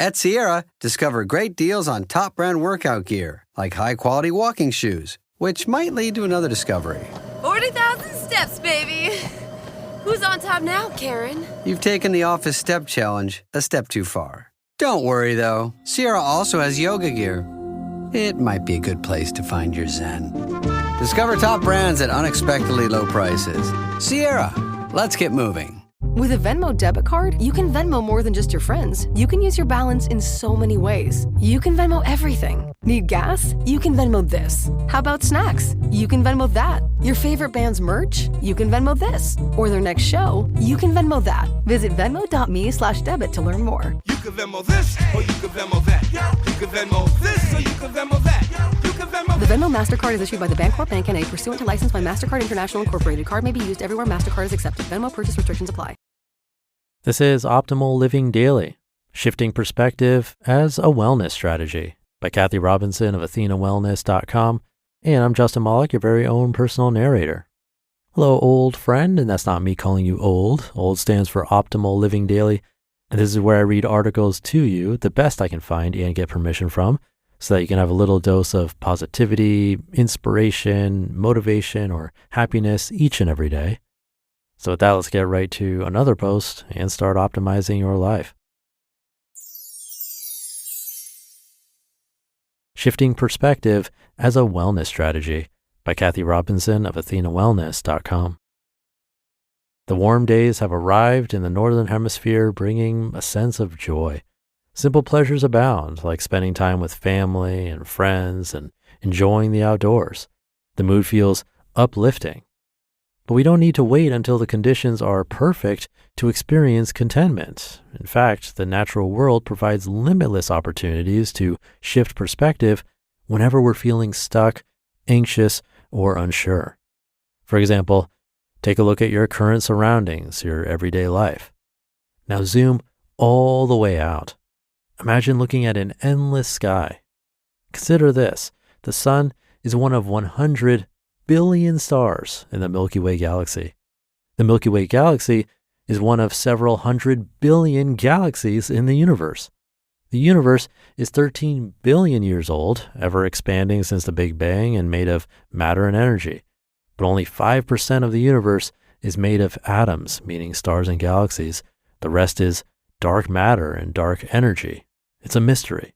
At Sierra, discover great deals on top brand workout gear, like high-quality walking shoes, which might lead to another discovery. 40,000 steps, baby. Who's on top now, Karen? You've taken the office step challenge a step too far. Don't worry, though. Sierra also has yoga gear. It might be a good place to find your zen. Discover top brands at unexpectedly low prices. Sierra, let's get moving. With a Venmo debit card, you can Venmo more than just your friends. You can use your balance in so many ways. You can Venmo everything. Need gas? You can Venmo this. How about snacks? You can Venmo that. Your favorite band's merch? You can Venmo this. Or their next show? You can Venmo that. Visit venmo.me/debit to learn more. You can Venmo this, or you can Venmo that. You can Venmo this, or you can Venmo that. You can Venmo. The Venmo MasterCard is issued by the Bancorp Bank N.A. pursuant to license by MasterCard International Incorporated. Card may be used everywhere MasterCard is accepted. Venmo purchase restrictions apply. This is Optimal Living Daily, Shifting Perspective as a Wellness Strategy by Kathy Robinson of AthenaWellness.com. And I'm Justin Malik, your very own personal narrator. Hello, old friend, and that's not me calling you old. Old stands for Optimal Living Daily, and this is where I read articles to you, the best I can find and get permission from, so that you can have a little dose of positivity, inspiration, motivation, or happiness each and every day. So with that, let's get right to another post and start optimizing your life. Shifting Perspective as a Wellness Strategy by Kathy Robinson of AthenaWellness.com. The warm days have arrived in the Northern Hemisphere, bringing a sense of joy. Simple pleasures abound, like spending time with family and friends and enjoying the outdoors. The mood feels uplifting. But we don't need to wait until the conditions are perfect to experience contentment. In fact, the natural world provides limitless opportunities to shift perspective whenever we're feeling stuck, anxious, or unsure. For example, take a look at your current surroundings, your everyday life. Now zoom all the way out. Imagine looking at an endless sky. Consider this: the sun is one of 100 billion stars in the Milky Way galaxy. The Milky Way galaxy is one of several 100 billion galaxies in the universe. The universe is 13 billion years old, ever expanding since the Big Bang and made of matter and energy. But only 5% of the universe is made of atoms, meaning stars and galaxies. The rest is dark matter and dark energy. It's a mystery.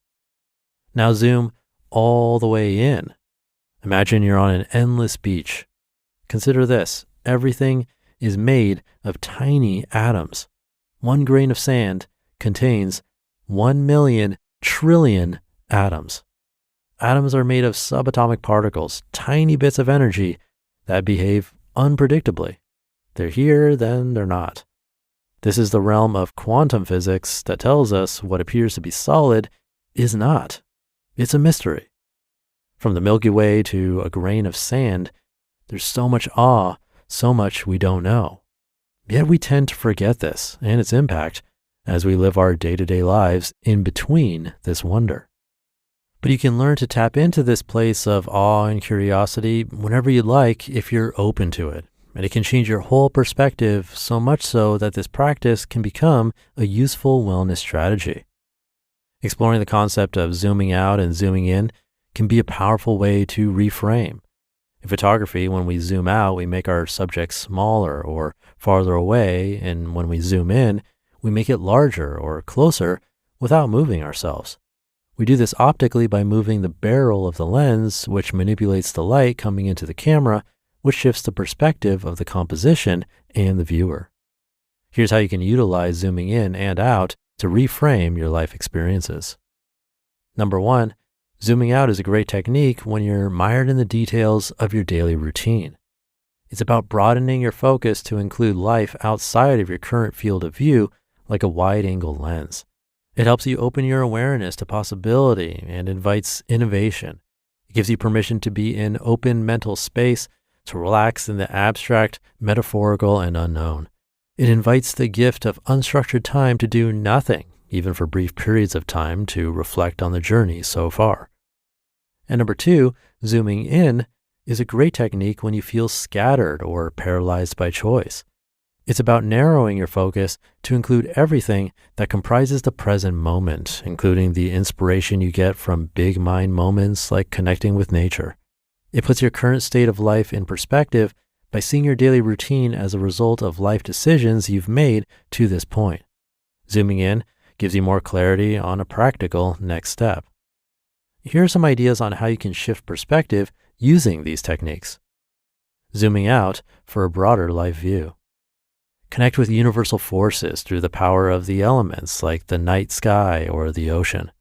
Now zoom all the way in. Imagine you're on an endless beach. Consider this: everything is made of tiny atoms. 1 grain of sand contains 1 million trillion atoms. Atoms are made of subatomic particles, tiny bits of energy that behave unpredictably. They're here, then they're not. This is the realm of quantum physics that tells us what appears to be solid is not. It's a mystery. From the Milky Way to a grain of sand, there's so much awe, so much we don't know. Yet we tend to forget this and its impact as we live our day-to-day lives in between this wonder. But you can learn to tap into this place of awe and curiosity whenever you like if you're open to it. And it can change your whole perspective, so much so that this practice can become a useful wellness strategy. Exploring the concept of zooming out and zooming in can be a powerful way to reframe. In photography, when we zoom out, we make our subject smaller or farther away, and when we zoom in, we make it larger or closer without moving ourselves. We do this optically by moving the barrel of the lens, which manipulates the light coming into the camera, which shifts the perspective of the composition and the viewer. Here's how you can utilize zooming in and out to reframe your life experiences. Number 1, zooming out is a great technique when you're mired in the details of your daily routine. It's about broadening your focus to include life outside of your current field of view, like a wide-angle lens. It helps you open your awareness to possibility and invites innovation. It gives you permission to be in open mental space, to relax in the abstract, metaphorical, and unknown. It invites the gift of unstructured time to do nothing, even for brief periods of time, to reflect on the journey so far. And number 2, zooming in is a great technique when you feel scattered or paralyzed by choice. It's about narrowing your focus to include everything that comprises the present moment, including the inspiration you get from big mind moments like connecting with nature. It puts your current state of life in perspective by seeing your daily routine as a result of life decisions you've made to this point. Zooming in gives you more clarity on a practical next step. Here are some ideas on how you can shift perspective using these techniques. Zooming out for a broader life view. Connect with universal forces through the power of the elements like the night sky or the ocean.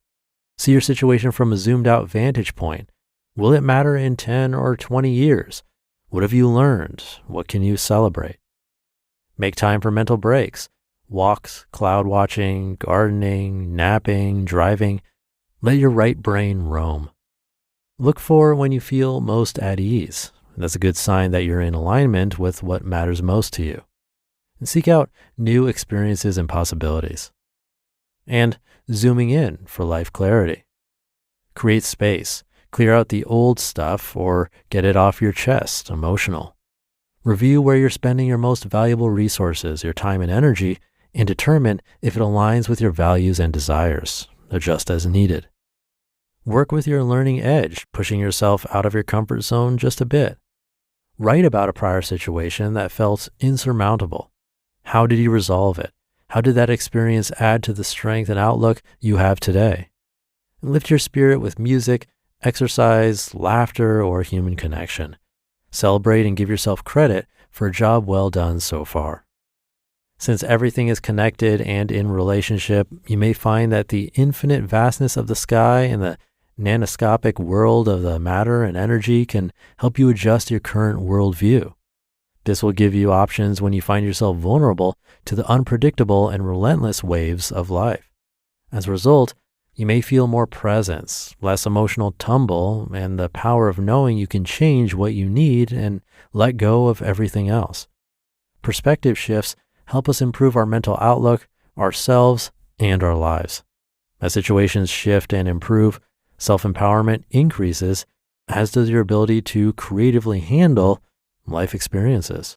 See your situation from a zoomed out vantage point. Will it matter in 10 or 20 years? What have you learned? What can you celebrate? Make time for mental breaks, walks, cloud watching, gardening, napping, driving. Let your right brain roam. Look for when you feel most at ease. That's a good sign that you're in alignment with what matters most to you. And seek out new experiences and possibilities. And zooming in for life clarity. Create space. Clear out the old stuff or get it off your chest, emotional. Review where you're spending your most valuable resources, your time and energy, and determine if it aligns with your values and desires. Adjust as needed. Work with your learning edge, pushing yourself out of your comfort zone just a bit. Write about a prior situation that felt insurmountable. How did you resolve it? How did that experience add to the strength and outlook you have today? And lift your spirit with music, exercise, laughter, or human connection. Celebrate and give yourself credit for a job well done so far. Since everything is connected and in relationship, you may find that the infinite vastness of the sky and the nanoscopic world of the matter and energy can help you adjust your current worldview. This will give you options when you find yourself vulnerable to the unpredictable and relentless waves of life. As a result, you may feel more presence, less emotional tumble, and the power of knowing you can change what you need and let go of everything else. Perspective shifts help us improve our mental outlook, ourselves, and our lives. As situations shift and improve, self-empowerment increases, as does your ability to creatively handle life experiences.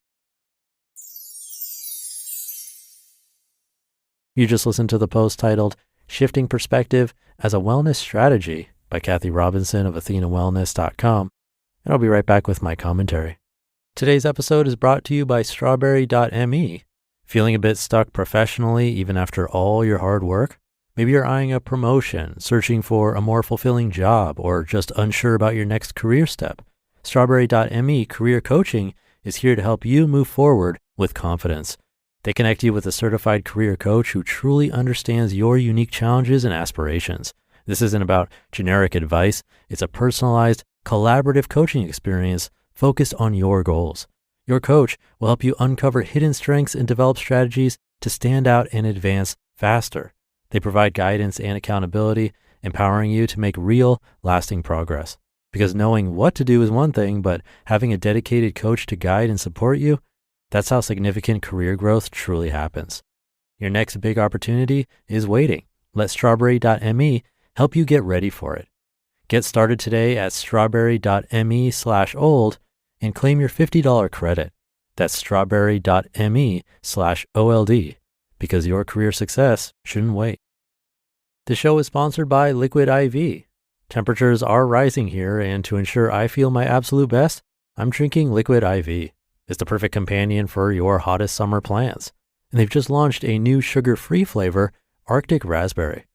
You just listened to the post titled Shifting Perspective as a Wellness Strategy by Kathy Robinson of AthenaWellness.com, and I'll be right back with my commentary. Today's episode is brought to you by Strawberry.me. Feeling a bit stuck professionally even after all your hard work? Maybe you're eyeing a promotion, searching for a more fulfilling job, or just unsure about your next career step. Strawberry.me Career Coaching is here to help you move forward with confidence. They connect you with a certified career coach who truly understands your unique challenges and aspirations. This isn't about generic advice. It's a personalized, collaborative coaching experience focused on your goals. Your coach will help you uncover hidden strengths and develop strategies to stand out and advance faster. They provide guidance and accountability, empowering you to make real, lasting progress. Because knowing what to do is one thing, but having a dedicated coach to guide and support you, that's how significant career growth truly happens. Your next big opportunity is waiting. Let Strawberry.me help you get ready for it. Get started today at Strawberry.me/old and claim your $50 credit. That's Strawberry.me/OLD, because your career success shouldn't wait. The show is sponsored by Liquid IV. Temperatures are rising here, and to ensure I feel my absolute best, I'm drinking Liquid IV. It's the perfect companion for your hottest summer plans. And they've just launched a new sugar-free flavor, Arctic Raspberry.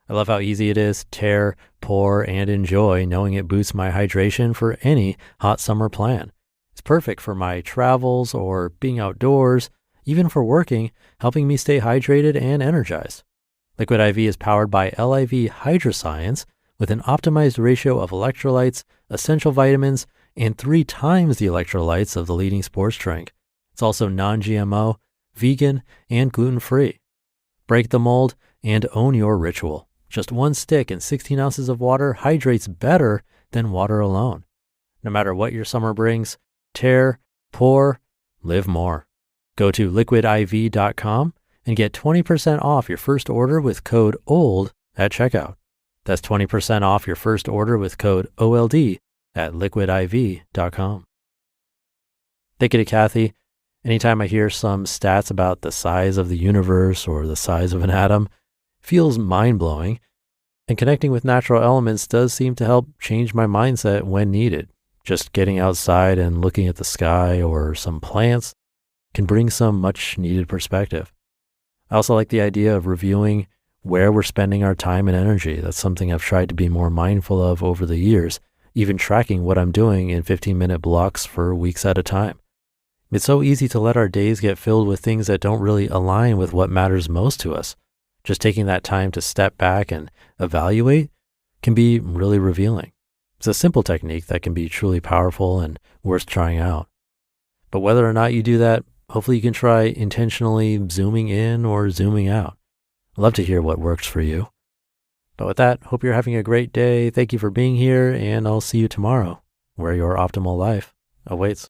I love how easy it is to tear, pour, and enjoy, knowing it boosts my hydration for any hot summer plan. It's perfect for my travels or being outdoors, even for working, helping me stay hydrated and energized. Liquid IV is powered by LIV Hydroscience, with an optimized ratio of electrolytes, essential vitamins, and 3 times the electrolytes of the leading sports drink. It's also non-GMO, vegan, and gluten-free. Break the mold and own your ritual. Just 1 stick and 16 ounces of water hydrates better than water alone. No matter what your summer brings, tear, pour, live more. Go to liquidiv.com and get 20% off your first order with code OLD at checkout. That's 20% off your first order with code OLD at liquidiv.com. Thank you to Kathy. Anytime I hear some stats about the size of the universe or the size of an atom, it feels mind-blowing. And connecting with natural elements does seem to help change my mindset when needed. Just getting outside and looking at the sky or some plants can bring some much needed perspective. I also like the idea of reviewing where we're spending our time and energy. That's something I've tried to be more mindful of over the years, even tracking what I'm doing in 15-minute blocks for weeks at a time. It's so easy to let our days get filled with things that don't really align with what matters most to us. Just taking that time to step back and evaluate can be really revealing. It's a simple technique that can be truly powerful and worth trying out. But whether or not you do that, hopefully you can try intentionally zooming in or zooming out. I'd love to hear what works for you. But with that, hope you're having a great day. Thank you for being here, and I'll see you tomorrow, where your optimal life awaits.